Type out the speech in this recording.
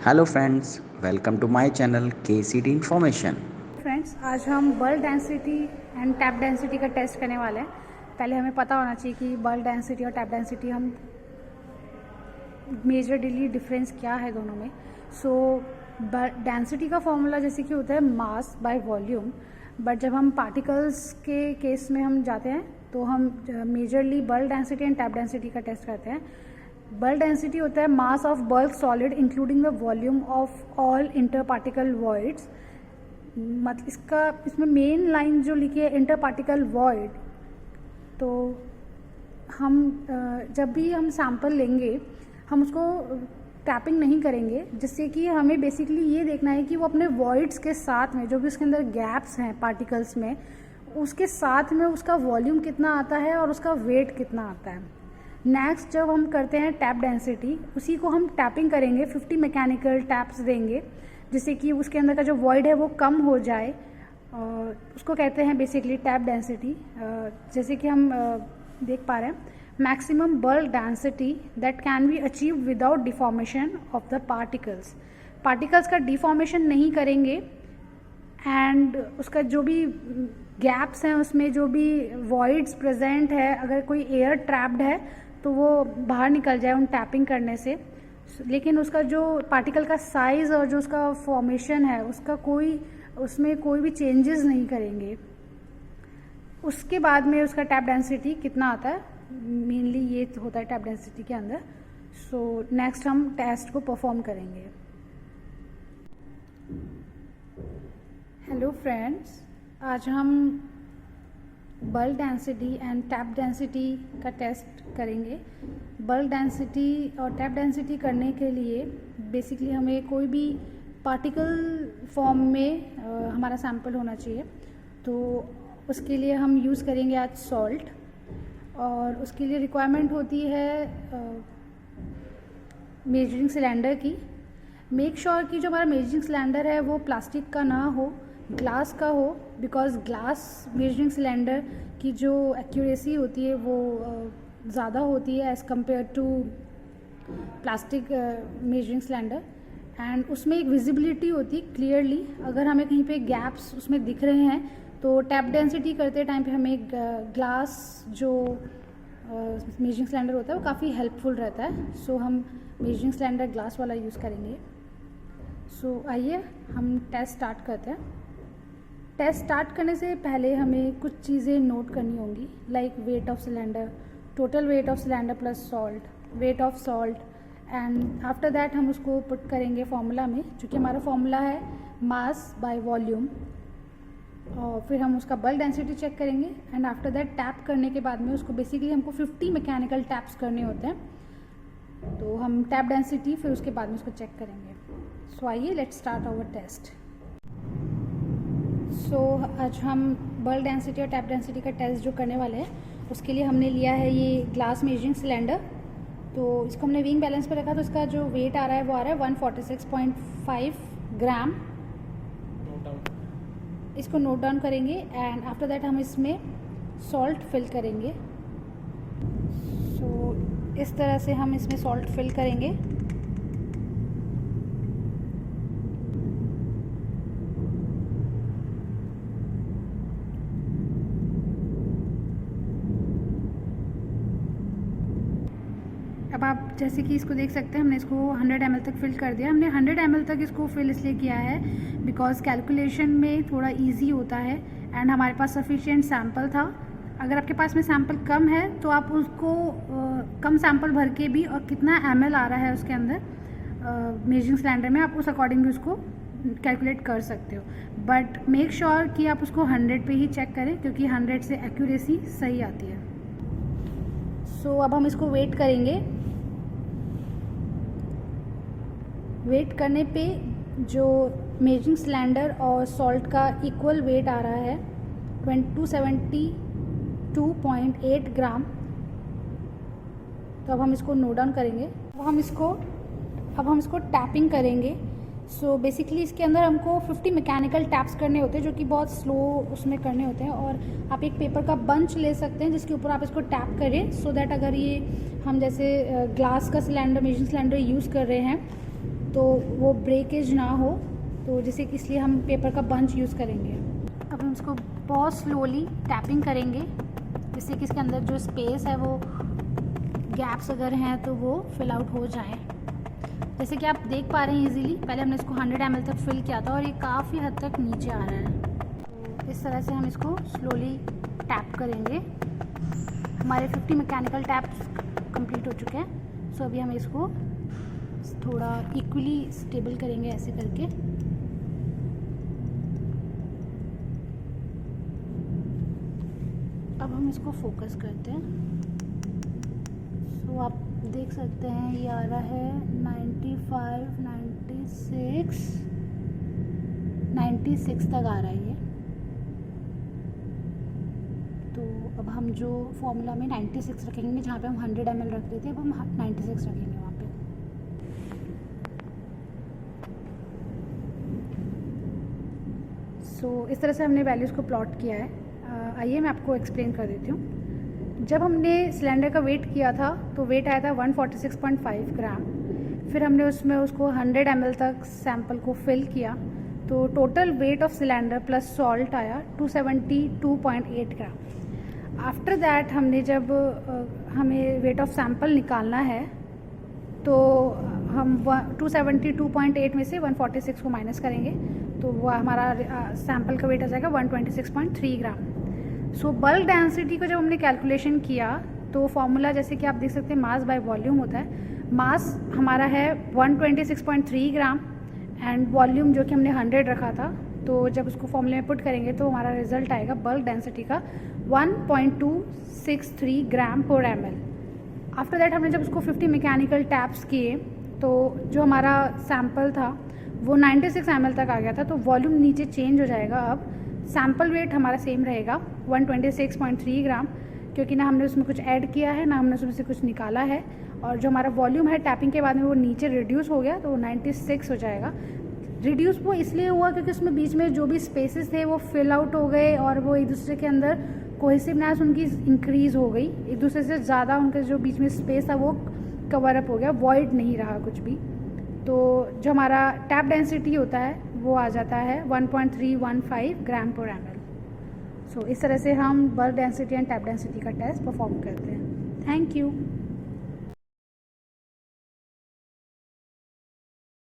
Hello friends, welcome to my channel KCD information. Friends, आज हम bulk density and tap density का test करने वाले हैं। पहले हमें पता होना चाहिए कि बल्क डेंसिटी और टैप डेंसिटी हम मेजरली डिफरेंस क्या है दोनों में। सो डेंसिटी का फॉर्मूला जैसे कि होता है मास बाय वॉल्यूम, बट जब हम पार्टिकल्स के केस में हम जाते हैं तो हम majorly bulk density and tap density का टेस्ट करते हैं। बल्क डेंसिटी होता है mass of bulk solid including the volume of all inter particle voids. मतलब इसमें मेन लाइन जो लिखी है इंटर पार्टिकल वॉइड, तो हम जब भी हम सैंपल लेंगे हम उसको टैपिंग नहीं करेंगे, जिससे कि हमें बेसिकली ये देखना है कि वो अपने वॉइड्स के साथ में जो भी उसके अंदर गैप्स हैं पार्टिकल्स में, उसके साथ में उसका वॉल्यूम कितना आता है और उसका वेट कितना आता है। नेक्स्ट जब हम करते हैं टैप डेंसिटी, उसी को हम टैपिंग करेंगे, 50 मैकेनिकल टैप्स देंगे जिससे कि उसके अंदर का जो वॉइड है वो कम हो जाए। उसको कहते हैं बेसिकली टैप डेंसिटी। जैसे कि हम देख पा रहे हैं maximum bulk density that can be achieve without deformation of the particles. Particles का डिफॉर्मेशन नहीं करेंगे एंड उसका जो भी गैप्स हैं उसमें जो भी वॉइड्स प्रेजेंट है, अगर कोई एयर ट्रैप्ड है तो वो बाहर निकल जाए उन टैपिंग करने से। लेकिन उसका जो पार्टिकल का साइज़ और जो उसका फॉर्मेशन है उसमें कोई भी चेंजेस नहीं करेंगे। उसके बाद में उसका टैप डेंसिटी कितना आता है, मेनली ये होता है टैप डेंसिटी के अंदर। सो नेक्स्ट हम टेस्ट को परफॉर्म करेंगे। हेलो फ्रेंड्स, आज हम bulk density and tap density का टेस्ट करेंगे। बल्क डेंसिटी और टैप डेंसिटी करने के लिए बेसिकली हमें कोई भी पार्टिकल फॉर्म में हमारा सैंपल होना चाहिए। तो उसके लिए हम यूज़ करेंगे आज सॉल्ट, और उसके लिए रिक्वायरमेंट होती है मेजरिंग सिलेंडर की। मेक श्योर कि जो हमारा मेजरिंग सिलेंडर है वो प्लास्टिक का ना हो, ग्लास का हो, बिकॉज ग्लास मेजरिंग सिलेंडर की जो एक्यूरेसी होती है वो ज़्यादा होती है as compare to plastic measuring cylinder, and उसमें एक विजिबिलिटी होती है क्लियरली। अगर हमें कहीं पे गैप्स उसमें दिख रहे हैं तो टैप डेंसिटी करते टाइम पे हमें ग्लास जो मेजरिंग सिलेंडर होता है वो काफ़ी हेल्पफुल रहता है। सो हम मेजरिंग सिलेंडर ग्लास वाला यूज़ करेंगे। सो आइए हम टेस्ट स्टार्ट करते हैं। टेस्ट स्टार्ट करने से पहले हमें कुछ चीज़ें नोट करनी होंगी, like weight of cylinder, total weight of cylinder plus salt, weight of salt, and after that हम उसको पुट करेंगे फॉर्मूला में, जो कि हमारा फॉर्मूला है मास बाय वॉल्यूम। और फिर हम उसका बल्क डेंसिटी चेक करेंगे एंड आफ्टर दैट टैप करने के बाद में उसको बेसिकली हमको 50 मैकेनिकल टैप्स करने होते हैं। तो हम टैप डेंसिटी फिर उसके बाद में उसको चेक करेंगे। सो आइए लेट्स स्टार्ट आवर टेस्ट। सो आज हम बल्क डेंसिटी और टैप डेंसिटी का टेस्ट जो करने वाले हैं उसके लिए हमने लिया है ये ग्लास मेजरिंग सिलेंडर। तो इसको हमने विंग बैलेंस पे रखा, तो इसका जो वेट आ रहा है वो आ रहा है 146.5 ग्राम। इसको नोट डाउन करेंगे एंड आफ्टर दैट हम इसमें सॉल्ट फिल करेंगे। सो इस तरह से हम इसमें सॉल्ट फिल करेंगे। अब आप जैसे कि इसको देख सकते हैं, हमने इसको 100 ml तक फिल कर दिया। हमने 100 ml तक इसको फिल इसलिए किया है बिकॉज कैलकुलेशन में थोड़ा इजी होता है एंड हमारे पास सफिशिएंट सैंपल था। अगर आपके पास में सैंपल कम है तो आप उसको कम सैंपल भर के भी, और कितना ml आ रहा है उसके अंदर मेजरिंग सिलेंडर में, आप उस अकॉर्डिंग भी उसको कैलकुलेट कर सकते हो। बट मेक श्योर कि आप उसको 100 पे ही चेक करें, क्योंकि 100 से एक्यूरेसी सही आती है। सो अब हम इसको वेट करेंगे। वेट करने पे जो मेजरिंग सिलेंडर और सॉल्ट का इक्वल वेट आ रहा है 272.8 ग्राम। तो अब हम इसको नोट डाउन करेंगे। अब हम इसको टैपिंग करेंगे। सो बेसिकली इसके अंदर हमको 50 मैकेनिकल टैप्स करने होते हैं, जो कि बहुत स्लो उसमें करने होते हैं। और आप एक पेपर का बंच ले सकते हैं जिसके ऊपर आप इसको टैप करें, सो दैट अगर ये हम जैसे ग्लास का सिलेंडर, मेजरिंग सिलेंडर यूज़ कर रहे हैं तो वो ब्रेकेज ना हो, तो जैसे कि इसलिए हम पेपर का बंच यूज़ करेंगे। अब हम इसको बहुत स्लोली टैपिंग करेंगे, जिससे कि इसके अंदर जो स्पेस है वो गैप्स अगर हैं तो वो फिल आउट हो जाए। जैसे कि आप देख पा रहे हैं इजीली, पहले हमने इसको 100 ml तक फिल किया था और ये काफ़ी हद तक नीचे आ रहा है। तो इस तरह से हम इसको स्लोली टैप करेंगे। हमारे 50 मैकेनिकल टैप्स कंप्लीट हो चुके हैं। सो अभी हम इसको थोड़ा इक्वली स्टेबल करेंगे ऐसे करके। अब हम इसको फोकस करते हैं। सो आप देख सकते हैं ये आ रहा है 95, 96 तक आ रहा है ये। तो अब हम जो फॉर्मूला में 96 रखेंगे, जहाँ पे हम 100 ml रख रहे थे, अब हम 96 रखेंगे वहाँ पे। सो इस तरह से हमने वैल्यूज़ को प्लॉट किया है। आइए मैं आपको एक्सप्लेन कर देती हूँ। जब हमने सिलेंडर का वेट किया था तो वेट आया था 146.5 ग्राम। फिर हमने उसमें उसको 100 ml तक सैंपल को फिल किया, तो total weight of cylinder plus salt आया 272.8 ग्राम। आफ्टर दैट हमने जब हमें वेट ऑफ सैंपल निकालना है तो हम 272.8 में से 146 को माइनस करेंगे, तो वो हमारा सैंपल का वेट आ जाएगा 126.3 ग्राम। सो बल्क डेंसिटी को जब हमने कैलकुलेशन किया तो फॉर्मूला जैसे कि आप देख सकते हैं मास बाय वॉल्यूम होता है। मास हमारा है 126.3 ग्राम एंड वॉल्यूम जो कि हमने 100 रखा था, तो जब उसको फॉर्मूले में पुट करेंगे तो हमारा रिजल्ट आएगा बल्क डेंसिटी का 1.263 ग्राम पर ml। आफ्टर दैट हमने जब उसको 50 मैकेनिकल टैप्स किए तो जो हमारा सैंपल था वो 96 ml तक आ गया था, तो वॉल्यूम नीचे चेंज हो जाएगा। अब सैंपल वेट हमारा सेम रहेगा 126.3 ग्राम, क्योंकि ना हमने उसमें कुछ ऐड किया है ना हमने उसमें से कुछ निकाला है। और जो हमारा वॉल्यूम है टैपिंग के बाद में वो नीचे रिड्यूस हो गया, तो 96 हो जाएगा। रिड्यूस वो इसलिए हुआ क्योंकि उसमें बीच में जो भी स्पेसेस थे वो फिल आउट हो गए और वो एक दूसरे के अंदर कोहेसिवनेस उनकी इंक्रीज हो गई, एक दूसरे से ज़्यादा उनका जो बीच में स्पेस था वो कवर अप हो गया, वॉइड नहीं रहा कुछ भी। तो जो हमारा टैप डेंसिटी होता है वो आ जाता है 1.315 ग्राम पर ml। सो इस तरह से हम bulk density and tap density का टेस्ट परफॉर्म करते हैं। Thank you.